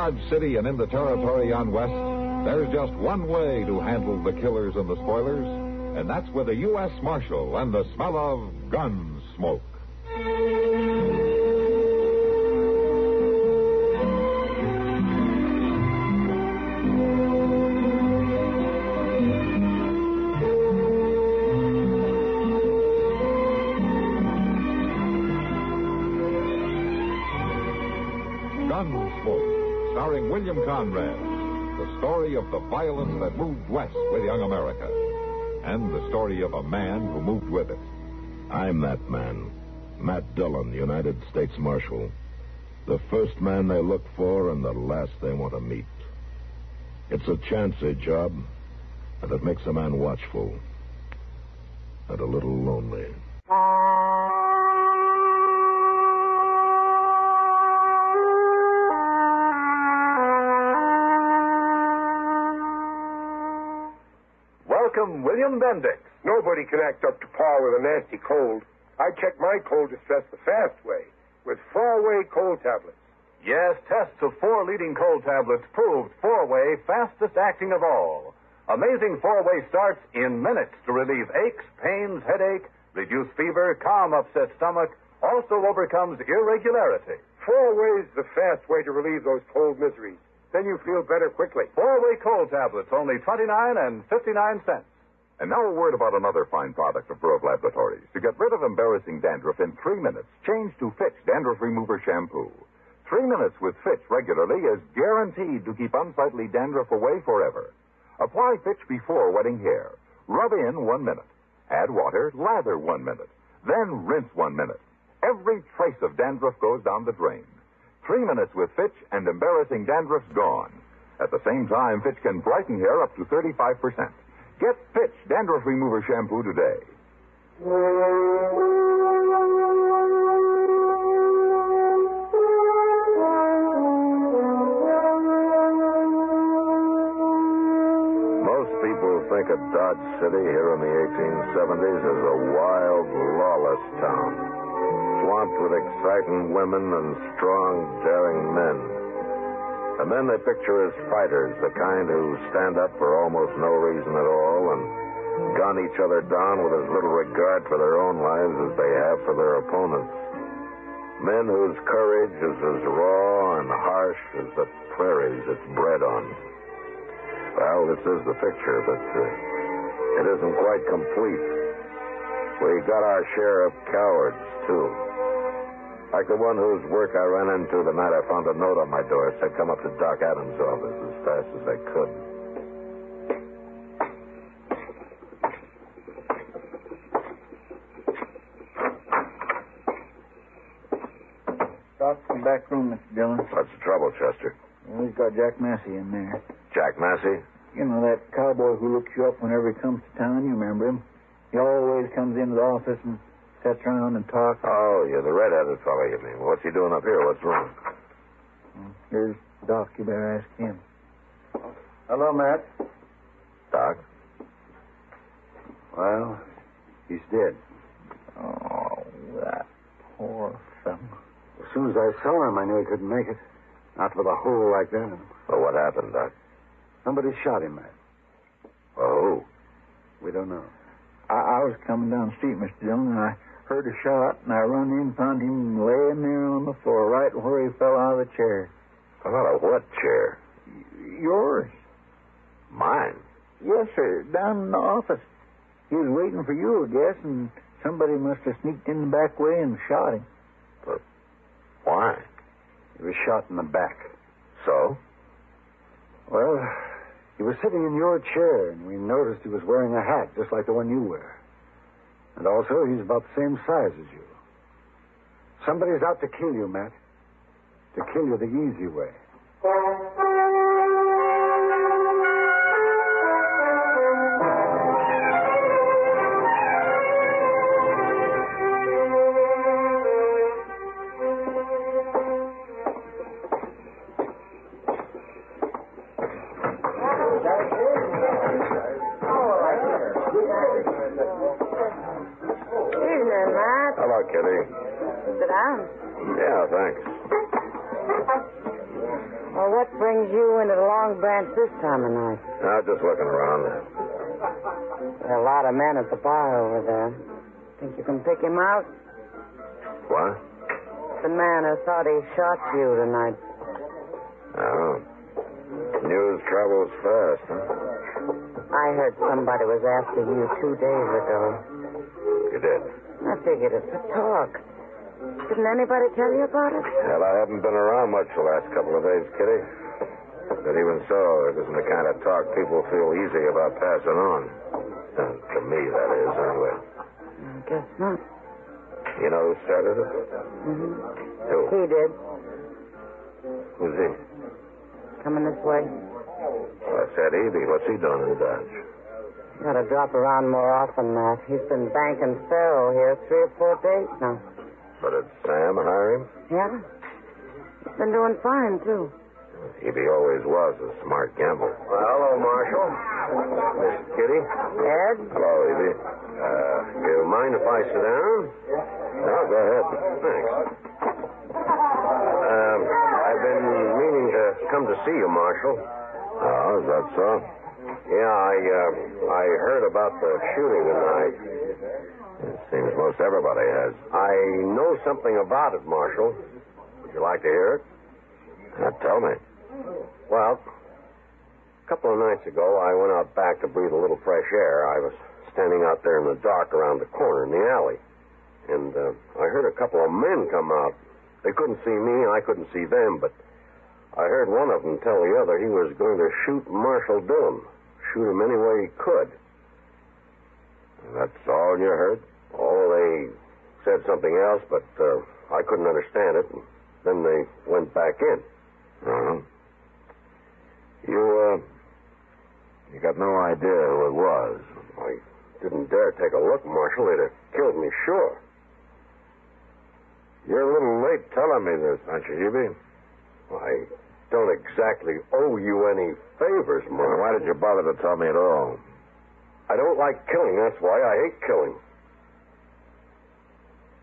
Dodge City and in the territory on West, there's just one way to handle the killers and the spoilers, and that's with a U.S. Marshal and the smell of Gunsmoke. Gunsmoke, starring William Conrad, the story of the violence that moved west with young America, and the story of a man who moved with it. I'm that man, Matt Dillon, United States Marshal. The first man they look for and the last they want to meet. It's a chancy job, and it makes a man watchful and a little lonely. Welcome, William Bendix. Nobody can act up to par with a nasty cold. I check my cold distress the fast way with 4-way cold tablets. Yes, tests of 4 leading cold tablets proved 4-way fastest acting of all. Amazing 4-way starts in minutes to relieve aches, pains, headache, reduce fever, calm upset stomach, also overcomes irregularity. 4-way's the fast way to relieve those cold miseries. Then you feel better quickly. 4-way cold tablets, only 29 and 59 cents. And now a word about another fine product of B.O.B. Laboratories. To get rid of embarrassing dandruff in 3 minutes, change to Fitch Dandruff Remover Shampoo. 3 minutes with Fitch regularly is guaranteed to keep unsightly dandruff away forever. Apply Fitch before wetting hair. Rub in 1 minute. Add water, lather 1 minute. Then rinse 1 minute. Every trace of dandruff goes down the drain. 3 minutes with Fitch and embarrassing dandruff's gone. At the same time, Fitch can brighten hair up to 35%. Get Fitch Dandruff Remover Shampoo today. Most people think of Dodge City here in the 1870s as a wild, lawless town, swamped with exciting women and strong, daring men. And then they picture as fighters, the kind who stand up for almost no reason at all and gun each other down with as little regard for their own lives as they have for their opponents. Men whose courage is as raw and harsh as the prairies it's bred on. Well, this is the picture, but it isn't quite complete. We got our share of cowards, too. Like the one whose work I ran into the night I found a note on my door. Said come up to Doc Adams' office as fast as they could. Doc's in the back room, Mr. Dillon. What's the trouble, Chester? Well, he's got Jack Massey in there. Jack Massey? You know, that cowboy who looks you up whenever he comes to town. You remember him. He always comes into the office and sits around and talks. Oh, you're the red-headed fellow, you mean. What's he doing up here? What's wrong? Here's Doc. You better ask him. Hello, Matt. Doc? Well, he's dead. Oh, that poor fellow. As soon as I saw him, I knew he couldn't make it. Not with a hole like that. Well, what happened, Doc? Somebody shot him, Matt. Oh, We don't know. I was coming down the street, Mr. Dillon, and I heard a shot, and I run in and found him laying there on the floor, right where he fell out of the chair. out of what chair? Yours. Mine? Yes, sir, down in the office. He was waiting for you, I guess, and somebody must have sneaked in the back way and shot him. But why? He was shot in the back. So? Well, he was sitting in your chair, and we noticed he was wearing a hat just like the one you wear. And also, he's about the same size as you. Somebody's out to kill you, Matt. To kill you the easy way. Hello, Kitty. Sit down. Yeah, thanks. Well, what brings you into the Long Branch this time of night? Just looking around. There are a lot of men at the bar over there. Think you can pick him out? What? The man who thought he shot you tonight. Oh. News travels fast, huh? I heard somebody was after you 2 days ago. You did? I figured it's a talk. Didn't anybody tell you about it? Well, I haven't been around much the last couple of days, Kitty. But even so, it isn't the kind of talk people feel easy about passing on. To me, that is, anyway. I guess not. You know who started it? Mm-hmm. Who? He did. Who's he? Coming this way. Well, I said E.B. What's he doing in Dodge? Gotta drop around more often, Matt. He's been banking faro here 3 or 4 days now. But did Sam hire him? Yeah? He's been doing fine, too. E.B. always was a smart gambler. Well, hello, Marshal. Miss Kitty. Ed? Hello, E.B. You mind if I sit down? No, go ahead. Thanks. I've been meaning to come to see you, Marshal. Oh, is that so? Yeah, I heard about the shooting tonight. It seems most everybody has. I know something about it, Marshal. Would you like to hear it? Tell me. Well, a couple of nights ago, I went out back to breathe a little fresh air. I was standing out there in the dark around the corner in the alley. And I heard a couple of men come out. They couldn't see me, I couldn't see them, but I heard one of them tell the other he was going to shoot Marshal Dillon. Shoot him any way he could. That's all you heard? Oh, they said something else, but I couldn't understand it. And then they went back in. Uh-huh. You got no idea who it was? I didn't dare take a look, Marshal. They'd have killed me, sure. You're a little late telling me this, aren't you, E.B.? I don't exactly owe you any favors, Marshal. Why did you bother to tell me at all? I don't like killing, that's why. I hate killing.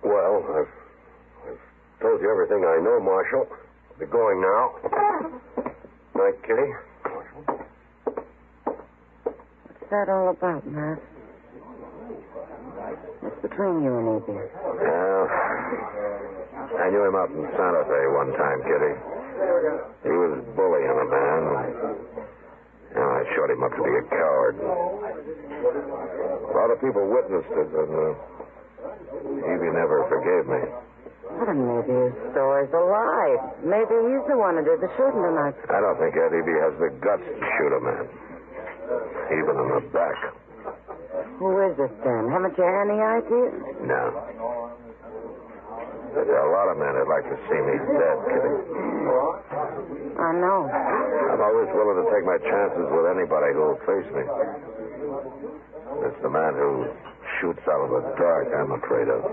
Well, I've told you everything I know, Marshal. I'll be going now. Night, Kitty. Marshal. What's that all about, Matt? What's between you and E.B.? Well, I knew him out in Santa Fe one time, Kitty. He was bullying a man. I showed him up to be a coward. A lot of people witnessed it, and E.B. never forgave me. Well, then maybe his story's a lie. Maybe he's the one who did the shooting tonight. I don't think E.B. has the guts to shoot a man. Even in the back. Who is it, then? Haven't you any idea? No. There are a lot of men who'd like to see me dead, Kitty. I know. I'm always willing to take my chances with anybody who'll face me. It's the man who shoots out of the dark I'm afraid of.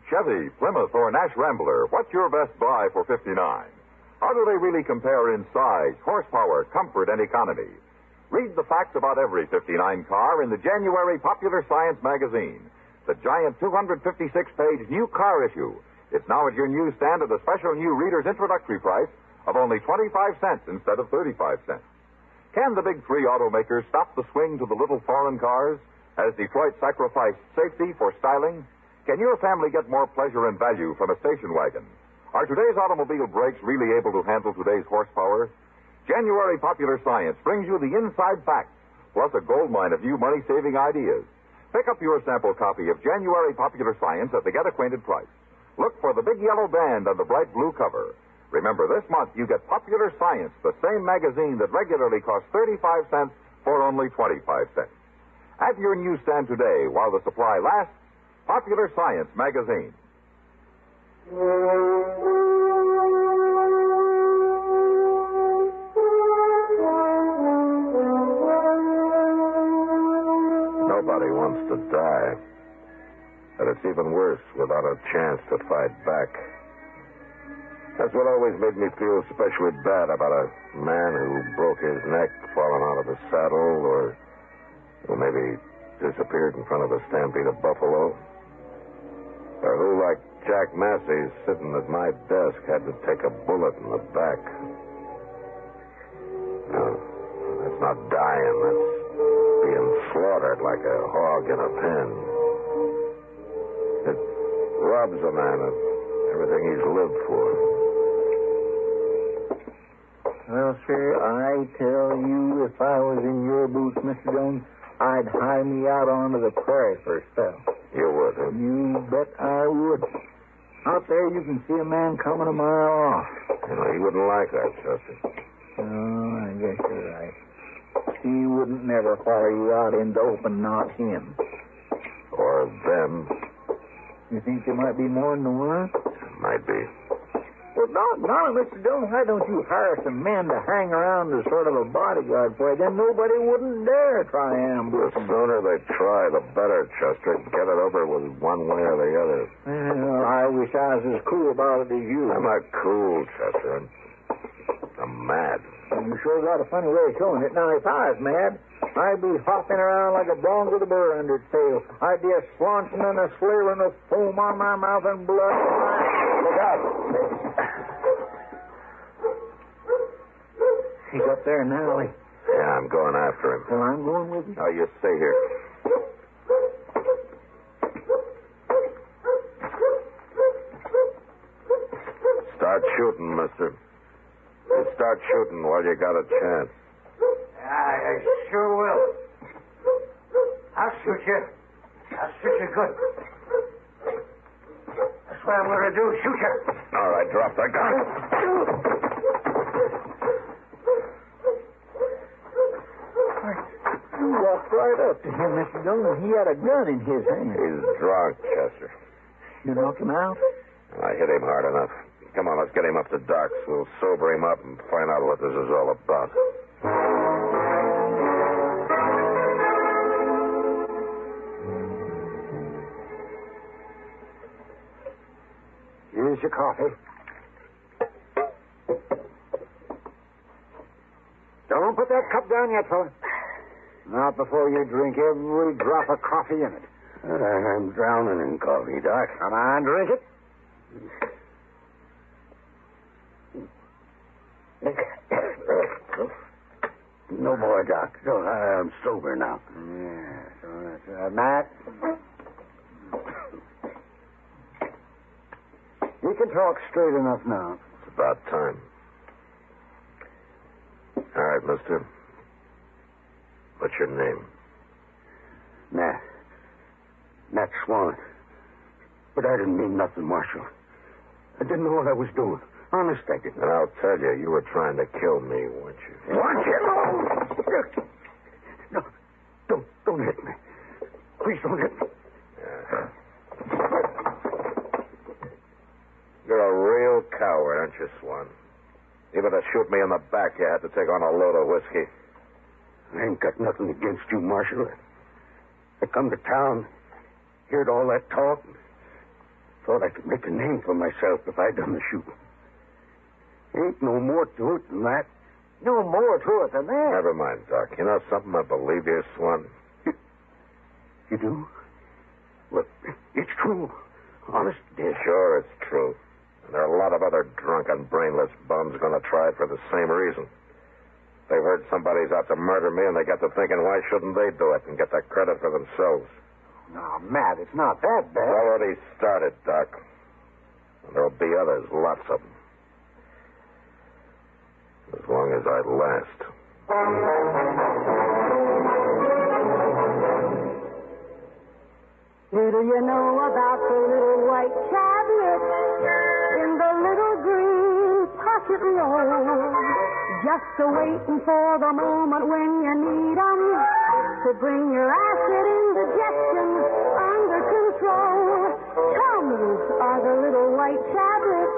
Chevy, Plymouth, or Nash Rambler, what's your best buy for $59? How do they really compare in size, horsepower, comfort, and economy? Read the facts about every '59 car in the January Popular Science magazine, the giant 256-page new car issue. It's now at your newsstand at a special new reader's introductory price of only 25 cents instead of 35 cents. Can the big three automakers stop the swing to the little foreign cars? Has Detroit sacrificed safety for styling? Can your family get more pleasure and value from a station wagon? Are today's automobile brakes really able to handle today's horsepower? January Popular Science brings you the inside facts, plus a goldmine of new money-saving ideas. Pick up your sample copy of January Popular Science at the Get Acquainted price. Look for the big yellow band on the bright blue cover. Remember, this month you get Popular Science, the same magazine that regularly costs 35 cents for only 25 cents. At your newsstand today, while the supply lasts, Popular Science magazine. Nobody wants to die. But it's even worse without a chance to fight back. That's what always made me feel especially bad about a man who broke his neck falling out of a saddle or who maybe disappeared in front of a stampede of buffalo. Or who, like Jack Massey, sitting at my desk, had to take a bullet in the back. No, that's not dying. That's being slaughtered like a hog in a pen. It robs a man of everything he's lived for. Well, sir, I tell you, if I was in your boots, Mr. Jones, I'd hire me out onto the prairie for a spell. You would, huh? You bet I would. Out there, you can see a man coming a mile off. You know, he wouldn't like that, Chester. Oh, I guess you're right. He wouldn't never follow you out into open, not him. Or them. You think there might be more than one? Might be. Well, no, Mr. Dillon, why don't you hire some men to hang around as sort of a bodyguard for you? Then nobody wouldn't dare try ambush. The sooner they try, the better, Chester. Get it over with one way or the other. Well, I wish I was as cool about it as you. I'm not cool, Chester. I'm mad. You sure got a funny way of showing it. Now, if I was mad, I'd be hopping around like a bronc with a burr under its tail. I'd be a squanching and a slurring of foam on my mouth and blood. Look out! He's up there in the alley. Yeah, I'm going after him. Well, I'm going with you. Oh, you stay here. Start shooting, mister. You start shooting while you got a chance. I sure will. I'll shoot you. I'll shoot you good. That's what I'm going to do, shoot you. All right, drop the gun. You walked right up to him, Mr. Dillon. He had a gun in his hand. He's drunk, Chester. You knocked him out? I hit him hard enough. Come on, let's get him up to Doc's. We'll sober him up and find out what this is all about. Here's your coffee. Don't put that cup down yet, fella. Not before you drink every drop of coffee in it. I'm drowning in coffee, Doc. Come on, drink it. No more, Doc. No, I'm sober now. Yeah, Matt. You can talk straight enough now. It's about time. All right, mister. What's your name? Matt Swan. But I didn't mean nothing, Marshal. I didn't know what I was doing. Honest, I didn't. And I'll tell you, you were trying to kill me, weren't you? Want you? No, don't hit me. Please don't hit me. Yeah. You're a real coward, aren't you, Swan? Even to shoot me in the back, you had to take on a load of whiskey. I ain't got nothing against you, Marshal. I come to town, heard all that talk, and thought I could make a name for myself if I'd done the shooting. Ain't no more to it than that. No more to it than that. Never mind, Doc. You know something? I believe you, Swan. You do? Well, it's true. Honest, it is. Sure, it's true. And there are a lot of other drunken, brainless bums going to try it for the same reason. They've heard somebody's out to murder me, and they get to thinking, why shouldn't they do it and get that credit for themselves? Now, Matt, it's not that bad. It's already started, Doc. And there'll be others, lots of them. As long as I last. Little you know about the little white tablet in the little green pocket roll. Just a-waiting for the moment when you need 'em to bring your acid indigestion under control. Tums are the little white tablets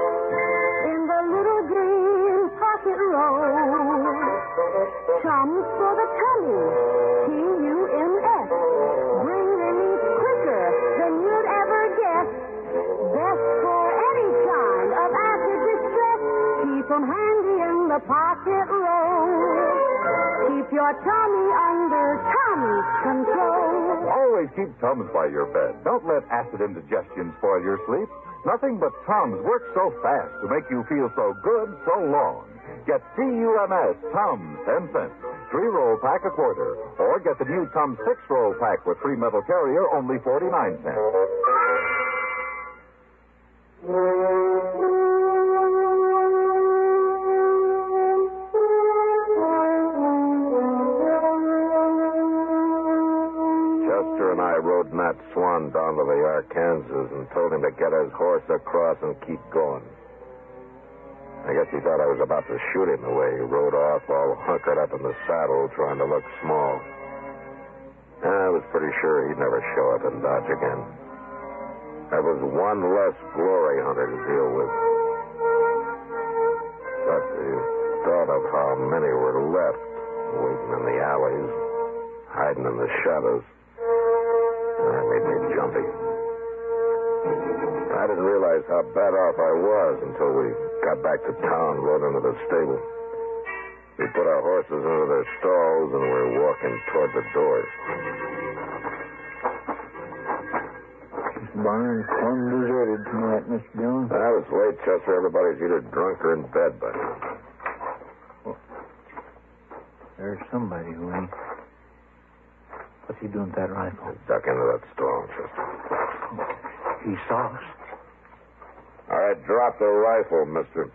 in the little green pocket roll. Tums for the tummy, T-U-M-S. Bring relief quicker than you'd ever guess. Best for any kind of acid distress. them handy in the pocket roll. Keep your tummy under Tummy's control. Always keep Tums by your bed. Don't let acid indigestion spoil your sleep. Nothing but Tums works so fast to make you feel so good so long. Get TUMS Tums, 10 cents. 3-roll pack a quarter. Or get the new Tums 6-roll pack with free metal carrier, only 49 cents. Chester and I rode Matt Swan down to the Arkansas and told him to get his horse across and keep going. I guess he thought I was about to shoot him the way he rode off, all hunkered up in the saddle, trying to look small. I was pretty sure he'd never show up in Dodge again. That was one less glory hunter to deal with. But the thought of how many were left, waiting in the alleys, hiding in the shadows, that made me jumpy. I didn't realize how bad off I was until we got back to town, rode into the stable. We put our horses into their stalls and were walking toward the doors. This barn's plumb deserted tonight, Mr. Dillon. I was late, Chester. Everybody's either drunk or in bed by now. Well, there's somebody who ain't. What's he doing with that rifle? Duck into that stall, Chester. He saw us. All right, drop the rifle, mister.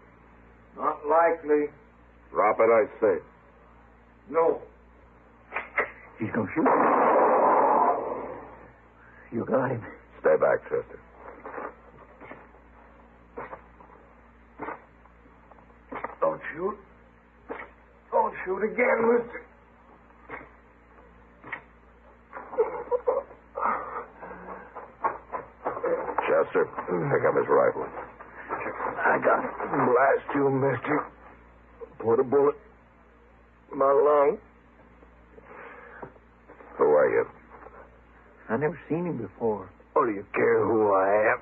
Not likely. Drop it, I say. No. He's going to shoot. You got him. Stay back, Chester. Don't shoot. Don't shoot again, mister. Chester, pick up his rifle. I got it. Blast you, mister. Put a bullet in my lung. Who are you? I never seen him before. What do you care who I am?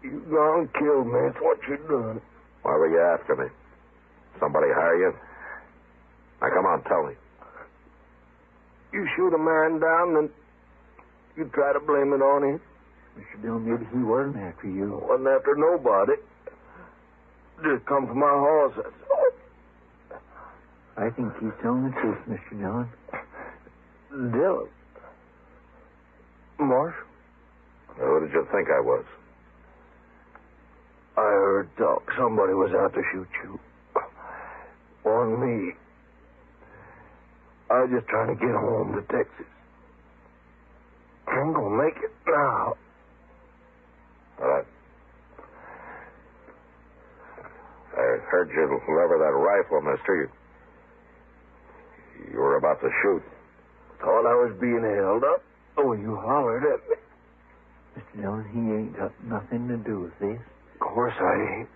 You gone killed me. That's what you done. Why were you after me? Somebody hire you? Now, come on, tell me. You shoot a man down, then you try to blame it on him. Mr. Dillon, maybe he wasn't after you. I wasn't after nobody. Just come for my horse. That's all. I think he's telling the truth, Mr. Dillon. Dillon? Marshal? Who did you think I was? I heard talk. Somebody was out to shoot you. On me. I was just trying to get home to Texas. I ain't gonna make it now. All right. I heard you lever that rifle, mister. You were about to shoot. Thought I was being held up. Oh, you hollered at me. Mr. Dillon, he ain't got nothing to do with this. Of course I ain't.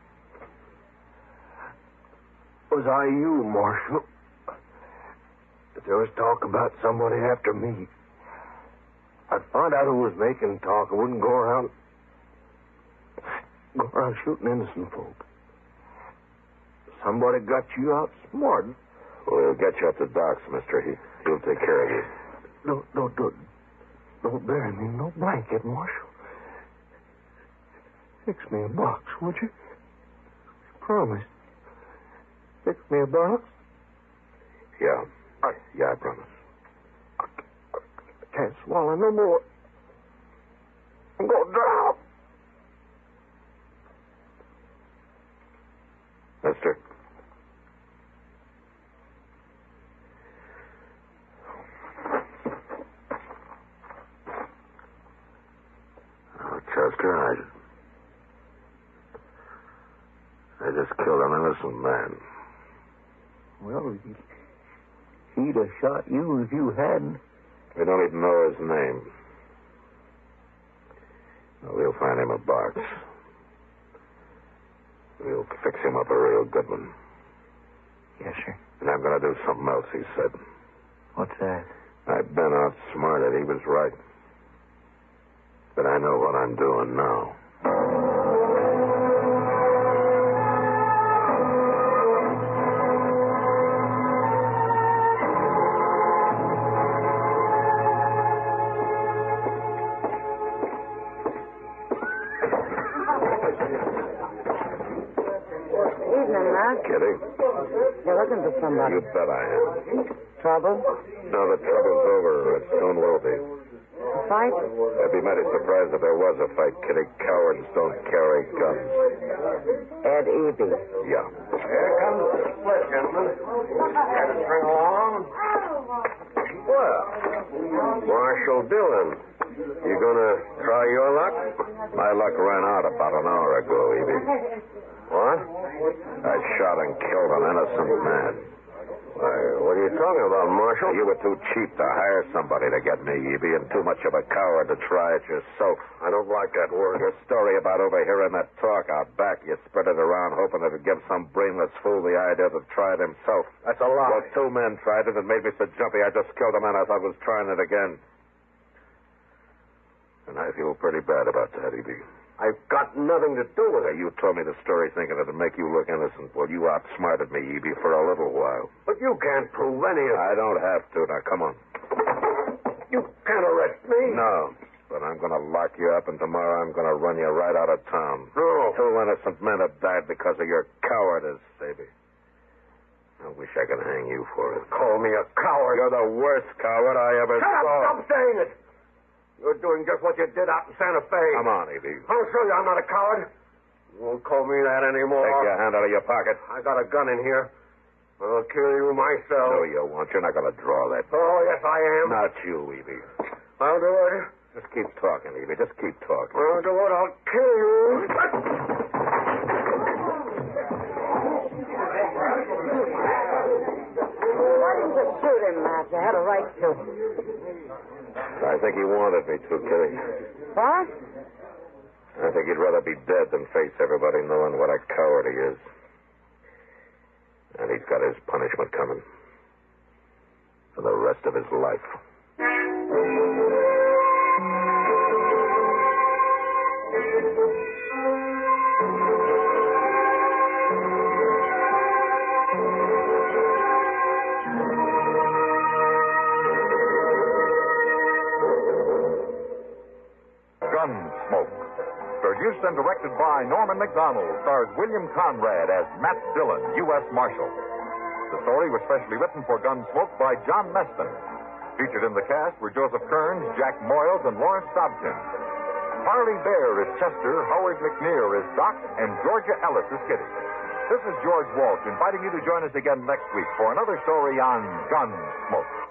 Was I you, Marshal? If there was talk about somebody after me, I'd find out who was making talk. I wouldn't go around shooting innocent folk. Somebody got you outsmarted. We'll get you up to Doc's, mister. He'll take care of you. Don't bury me in no blanket, Marshal. Fix me a box, would you? Promise. Fix me a box? Yeah. I promise. I can't swallow no more. I'm going to drown. Mister. Oh, Chester, I just killed an innocent man. Well, he'd have shot you if you hadn't. We don't even know his name. We'll find him a box. We'll fix him up a real good one. Yes, sir. And I'm going to do something else, he said. What's that? I've been outsmarted. He was right. But I know what I'm doing now. with somebody. You bet I am. Trouble? No, the trouble's over. It soon will be. A fight? I'd be mighty surprised if there was a fight, Kitty. Cowards don't carry guns. Ed E.B. Yeah. Here comes the split, gentlemen. Got to string along. Well, Marshal Dillon, you gonna try your luck? My luck ran out about an hour ago, Evie. What? I shot and killed an innocent man. Why, what are you talking about, Marshal? You were too cheap to hire somebody to get me, Evie, and too much of a coward to try it yourself. I don't like that word. Your story about overhearing that talk out back, you spread it around hoping it'd give some brainless fool the idea to try it himself. That's a lie. Well, 2 men tried it and made me so jumpy I just killed a man I thought was trying it again. And I feel pretty bad about that, Evie. I've got nothing to do with it. You told me the story thinking it'd make you look innocent. Well, you outsmarted me, Evie, for a little while. But you can't prove any of it. I don't have to. Now, come on. You can't arrest me. No, but I'm going to lock you up, and tomorrow I'm going to run you right out of town. No. 2 innocent men have died because of your cowardice, Davy. I wish I could hang you for it. Call me a coward. You're the worst coward I ever Shut saw. up! Stop saying it! You're doing just what you did out in Santa Fe. Come on, Evie. I'll show you I'm not a coward. You won't call me that anymore. Take your hand out of your pocket. I got a gun in here. I'll kill you myself. No, you won't. You're not going to draw that. Oh, yes, I am. Not you, Evie. I'll do it. Just keep talking, Evie. Just keep talking. I'll do it. I'll kill you. Why didn't you shoot him, Matt? You had a right to. I think he wanted me to, Kitty. What? I think he'd rather be dead than face everybody knowing what a coward he is. And he's got his punishment coming. For the rest of his life. Gunsmoke. Produced and directed by Norman McDonald, stars William Conrad as Matt Dillon, U.S. Marshal. The story was specially written for Gunsmoke by John Meston. Featured in the cast were Joseph Kearns, Jack Moyles, and Lawrence Dobkin. Harley Bear is Chester, Howard McNear is Doc, and Georgia Ellis is Kitty. This is George Walsh inviting you to join us again next week for another story on Gunsmoke.